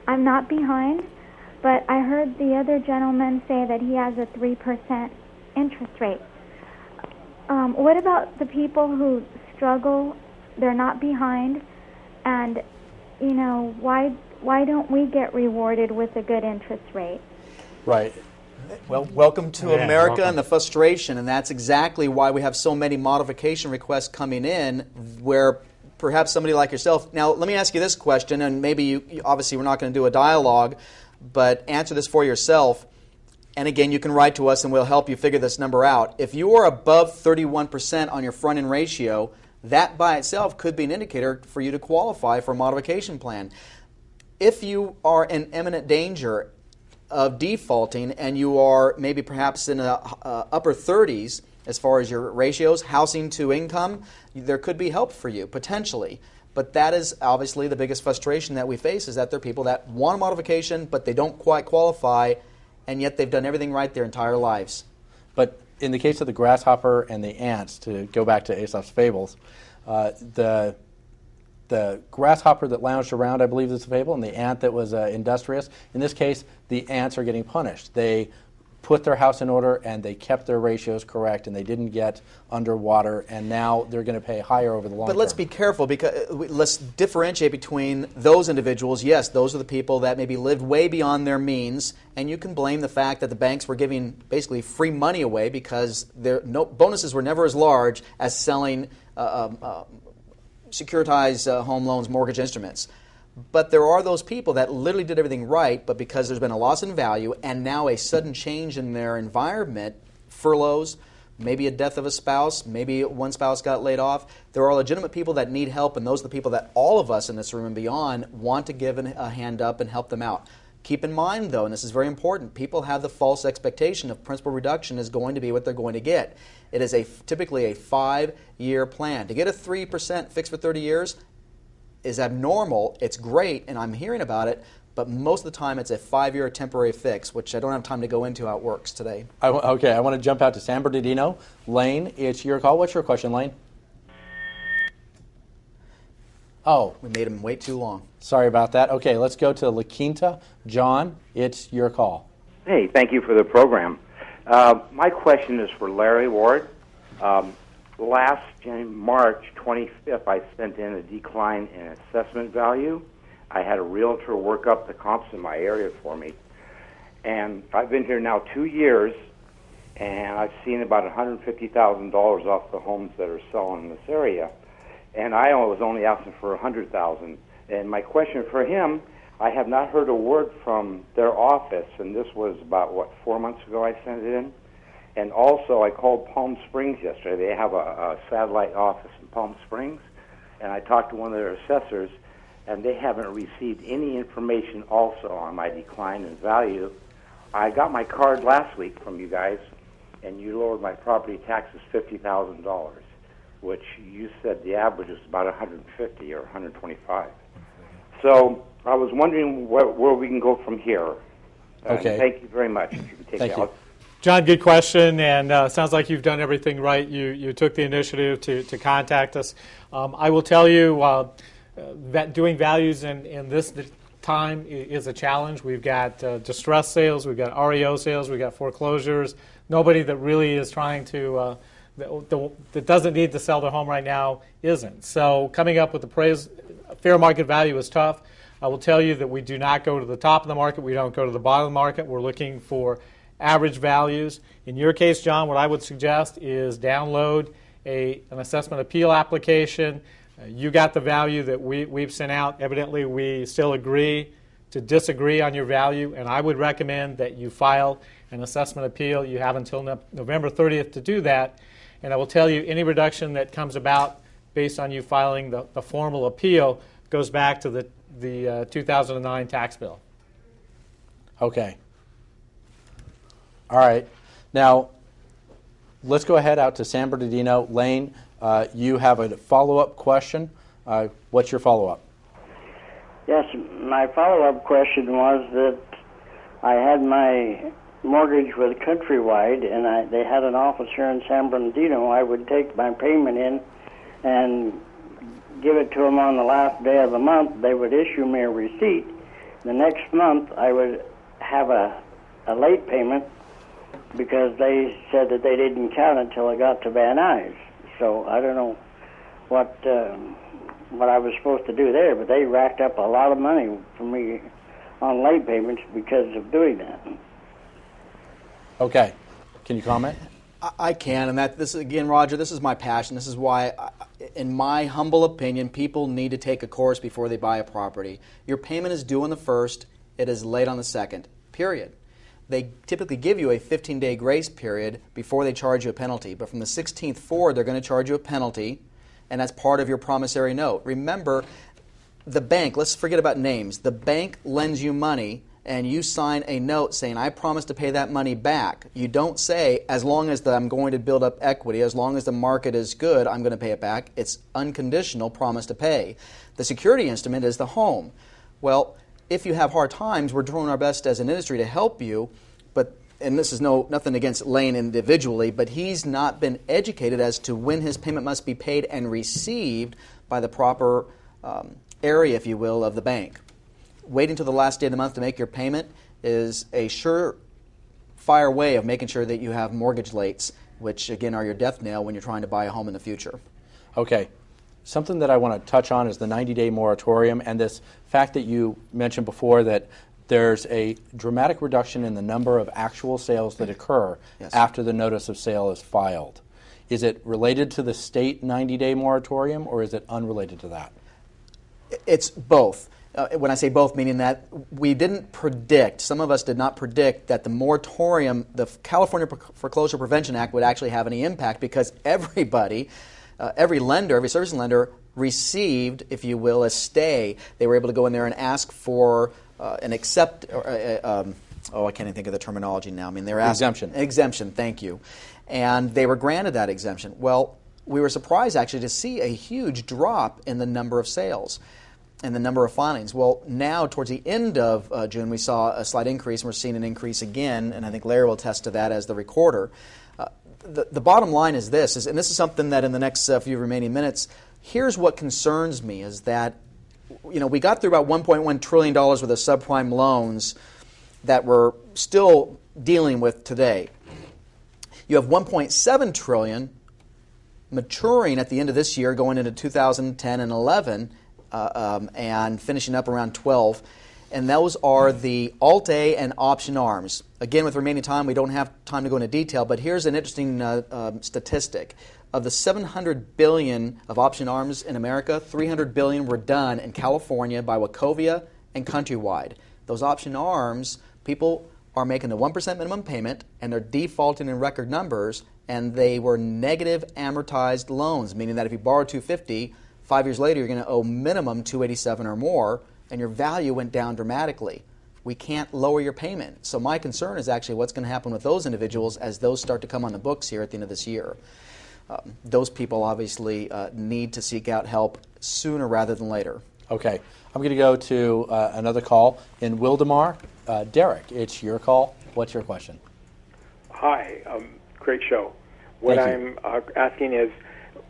I'm not behind, but I heard the other gentleman say that he has a 3% interest rate. What about the people who struggle, they're not behind, and, why don't we get rewarded with a good interest rate? Right. Well, welcome to America and the frustration, and that's exactly why we have so many modification requests coming in where perhaps somebody like yourself. Now, let me ask you this question, and maybe you obviously we're not going to do a dialogue, but answer this for yourself. And again, you can write to us and we'll help you figure this number out. If you are above 31% on your front-end ratio, that by itself could be an indicator for you to qualify for a modification plan. If you are in imminent danger of defaulting and you are maybe perhaps in the upper 30s as far as your ratios, housing to income, there could be help for you, potentially. But that is obviously the biggest frustration that we face, is that there are people that want a modification, but they don't quite qualify, and yet they've done everything right their entire lives. But in the case of the grasshopper and the ants, to go back to Aesop's fables, the grasshopper that lounged around, I believe is a fable, and the ant that was industrious. In this case, the ants are getting punished. They put their house in order and they kept their ratios correct and they didn't get underwater, and now they're going to pay higher over the long term. But let's be careful, because let's differentiate between those individuals. Yes, those are the people that maybe lived way beyond their means, and you can blame the fact that the banks were giving basically free money away because their bonuses were never as large as selling securitized home loans, mortgage instruments. But there are those people that literally did everything right, but because there's been a loss in value and now a sudden change in their environment, furloughs, maybe a death of a spouse, maybe one spouse got laid off, there are legitimate people that need help, and those are the people that all of us in this room and beyond want to give a hand up and help them out. Keep in mind, though, and this is very important, people have the false expectation of principal reduction is going to be what they're going to get. It is typically a 5-year plan. To get a 3% fixed for 30 years is abnormal. It's great, and I'm hearing about it, but most of the time it's a 5-year temporary fix, which I don't have time to go into how it works today. Okay, I want to jump out to San Bernardino. Lane, it's your call. What's your question, Lane? Oh. We made him wait too long. Sorry about that. Okay, let's go to La Quinta. John, it's your call. Hey, thank you for the program. My question is for Larry Ward. Last March 25th, I sent in a decline in assessment value. I had a realtor work up the comps in my area for me. And I've been here now 2 years, and I've seen about $150,000 off the homes that are selling in this area. And I was only asking for $100,000. And my question for him, I have not heard a word from their office, and this was about, 4 months ago I sent it in? And also, I called Palm Springs yesterday. They have a satellite office in Palm Springs, and I talked to one of their assessors, and they haven't received any information also on my decline in value. I got my card last week from you guys, and you lowered my property taxes $50,000, which you said the average is about $150 or $125. So I was wondering where we can go from here. Okay. Thank you very much. If you can take Thank it you. out. John, good question, and sounds like you've done everything right. You took the initiative to contact us. I will tell you that doing values in this time is a challenge. We've got distress sales, we've got REO sales, we've got foreclosures. Nobody that really is trying to, that doesn't need to sell their home right now isn't. So coming up with a fair market value is tough. I will tell you that we do not go to the top of the market. We don't go to the bottom of the market. We're looking for average values. In your case, John, what I would suggest is download an assessment appeal application. You got the value that we've sent out. Evidently, we still agree to disagree on your value, and I would recommend that you file an assessment appeal. You have until November 30th to do that, and I will tell you any reduction that comes about based on you filing the formal appeal goes back to the 2009 tax bill. Okay. All right. Now, let's go ahead out to San Bernardino. Lane, you have a follow-up question. What's your follow-up? Yes, my follow-up question was that I had my mortgage with Countrywide, and they had an office here in San Bernardino. I would take my payment in and give it to them on the last day of the month. They would issue me a receipt. The next month, I would have a late payment, because they said that they didn't count until it got to Van Nuys. So I don't know what I was supposed to do there, but they racked up a lot of money for me on late payments because of doing that. Okay. Can you comment? I can, and this again, Roger, this is my passion. This is why, in my humble opinion, people need to take a course before they buy a property. Your payment is due on the 1st. It is late on the 2nd, period. They typically give you a 15-day grace period before they charge you a penalty. But from the 16th forward, they're going to charge you a penalty, and that's part of your promissory note. Remember, the bank, let's forget about names. The bank lends you money, and you sign a note saying, I promise to pay that money back. You don't say, as long as I'm going to build up equity, as long as the market is good, I'm going to pay it back. It's unconditional promise to pay. The security instrument is the home. Well, if you have hard times, we're doing our best as an industry to help you, and this is nothing against Lane individually, but he's not been educated as to when his payment must be paid and received by the proper area, if you will, of the bank. Waiting till the last day of the month to make your payment is a surefire way of making sure that you have mortgage lates, which again are your death knell when you're trying to buy a home in the future. Okay. Something that I want to touch on is the 90-day moratorium and this fact that you mentioned before that there's a dramatic reduction in the number of actual sales that occur after the notice of sale is filed. Is it related to the state 90-day moratorium, or is it unrelated to that? It's both. When I say both, meaning that we didn't predict, some of us did not predict that the moratorium, the California Foreclosure Prevention Act, would actually have any impact, because everybody, every lender, every servicing lender received, if you will, a stay. They were able to go in there and ask for an accept, I can't even think of the terminology now. I mean, they're asking exemption. Thank you, and they were granted that exemption. Well, we were surprised actually to see a huge drop in the number of sales and the number of filings. Well, now towards the end of June, we saw a slight increase, and we're seeing an increase again, and I think Larry will attest to that as the recorder. The bottom line is this, and this is something that in the next few remaining minutes, here's what concerns me, is that we got through about $1.1 trillion worth of subprime loans that we're still dealing with today. You have $1.7 trillion maturing at the end of this year, going into 2010 and 11, and finishing up around 12. And those are the Alt-A and Option Arms. Again, with remaining time, we don't have time to go into detail, but here's an interesting statistic. Of the $700 billion of Option Arms in America, $300 billion were done in California by Wachovia and Countrywide. Those Option Arms, people are making the 1% minimum payment, and they're defaulting in record numbers, and they were negative amortized loans, meaning that if you borrow $250, 5 years later you're going to owe minimum $287 or more, and your value went down dramatically. We can't lower your payment. So my concern is actually what's going to happen with those individuals as those start to come on the books here at the end of this year. Those people obviously need to seek out help sooner rather than later. Okay. I'm going to go to another call in Wildemar. Derek, it's your call. What's your question? Hi. Great show. What I'm asking is,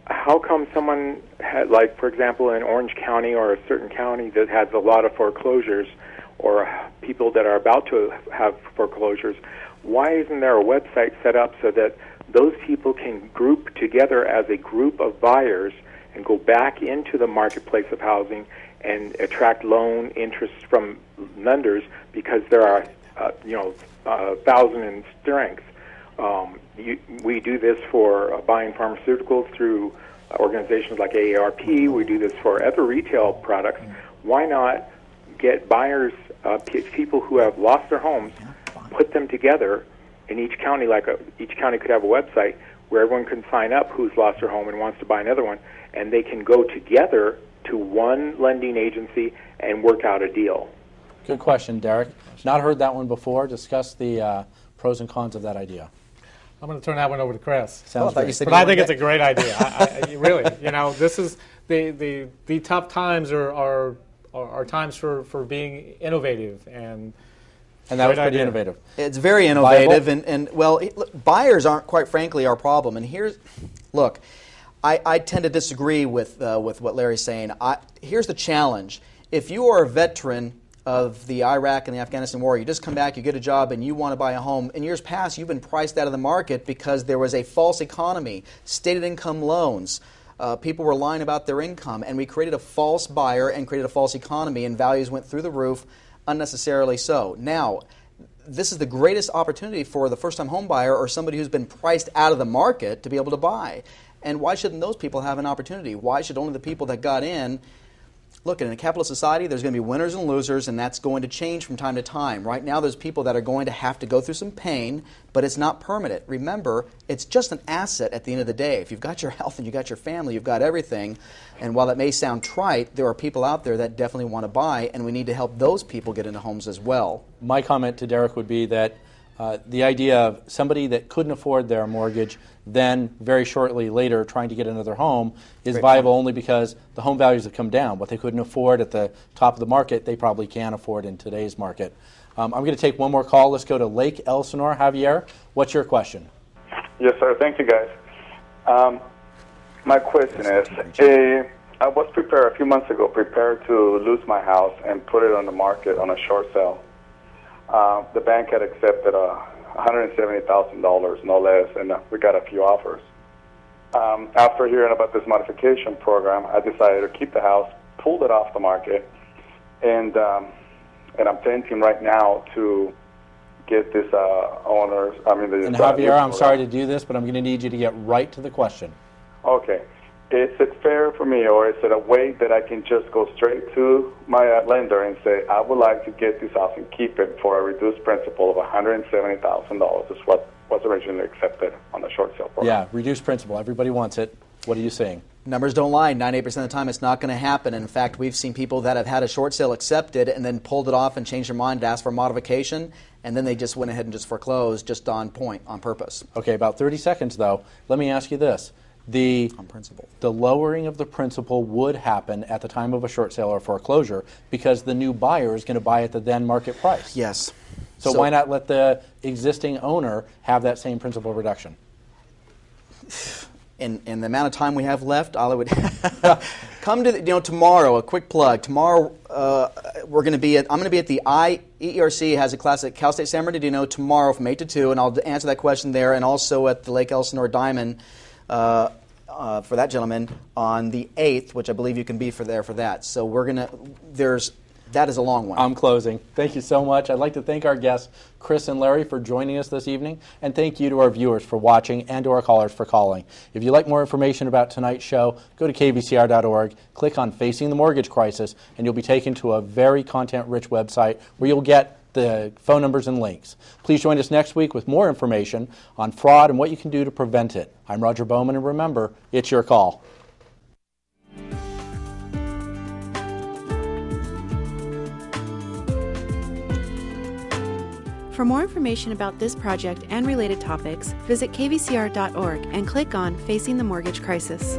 how come someone had, like, for example, in Orange County or a certain county that has a lot of foreclosures or people that are about to have foreclosures, why isn't there a website set up so that those people can group together as a group of buyers and go back into the marketplace of housing and attract loan interest from lenders, because there are, 1,000 in strength. We do this for buying pharmaceuticals through organizations like AARP. We do this for other retail products. Why not get buyers, people who have lost their homes, put them together in each county? Each county could have a website where everyone can sign up who's lost their home and wants to buy another one, and they can go together to one lending agency and work out a deal. Good question, Derek. Not heard that one before. Discuss the pros and cons of that idea. I'm going to turn that one over to Chris. Sounds great. But I think it's a great idea. I really, this is the tough times are times for being innovative, and that was pretty innovative. It's very innovative, and look, buyers aren't, quite frankly, our problem. And look, I tend to disagree with what Larry's saying. Here's the challenge: if you are a veteran of the Iraq and the Afghanistan war, you just come back, you get a job, and you want to buy a home. In years past, you've been priced out of the market because there was a false economy, stated income loans. People were lying about their income, and we created a false buyer and created a false economy, and values went through the roof, unnecessarily so. Now, this is the greatest opportunity for the first-time home buyer or somebody who's been priced out of the market to be able to buy. And why shouldn't those people have an opportunity? Why should only the people that got in? Look, in a capitalist society, there's going to be winners and losers, and that's going to change from time to time. Right now, there's people that are going to have to go through some pain, but it's not permanent. Remember, it's just an asset at the end of the day. If you've got your health and you've got your family, you've got everything. And while that may sound trite, there are people out there that definitely want to buy, and we need to help those people get into homes as well. My comment to Derek would be that the idea of somebody that couldn't afford their mortgage, then very shortly later trying to get another home is viable only because the home values have come down. What they couldn't afford at the top of the market, they probably can afford in today's market. I'm going to take one more call. Let's go to Lake Elsinore. Javier, what's your question? Yes, sir. Thank you, guys. My question is, I was prepared a few months ago, to lose my house and put it on the market on a short sale. The bank had accepted $170,000, no less, and we got a few offers. After hearing about this modification program, I decided to keep the house, pulled it off the market, and I'm thinking right now to get this owners. And Javier, I'm sorry to do this, but I'm going to need you to get right to the question. Okay. Is it fair for me, or is it a way that I can just go straight to my lender and say, I would like to get this house and keep it for a reduced principal of $170,000 is what was originally accepted on the short sale program? Yeah, reduced principal. Everybody wants it. What are you saying? Numbers don't lie. 98% of the time, it's not going to happen. In fact, we've seen people that have had a short sale accepted and then pulled it off and changed their mind to ask for modification, and then they just went ahead and just foreclosed just on point, on purpose. Okay, about 30 seconds, though. Let me ask you this. The lowering of the principal would happen at the time of a short sale or foreclosure because the new buyer is going to buy at the then market price. Yes. So why not let the existing owner have that same principal reduction? In the amount of time we have left, I would come to tomorrow. A quick plug. Tomorrow I'm going to be at the EERC has a class at Cal State San Bernardino tomorrow from 8 to 2, and I'll answer that question there, and also at the Lake Elsinore Diamond for that gentleman on the 8th, which I believe you can be there for that. So that is a long one. I'm closing. Thank you so much. I'd like to thank our guests, Chris and Larry, for joining us this evening, and thank you to our viewers for watching and to our callers for calling. If you'd like more information about tonight's show, go to kvcr.org, click on Facing the Mortgage Crisis, and you'll be taken to a very content-rich website where you'll get the phone numbers and links. Please join us next week with more information on fraud and what you can do to prevent it. I'm Roger Bowman, and remember, it's your call. For more information about this project and related topics, visit kvcr.org and click on Facing the Mortgage Crisis.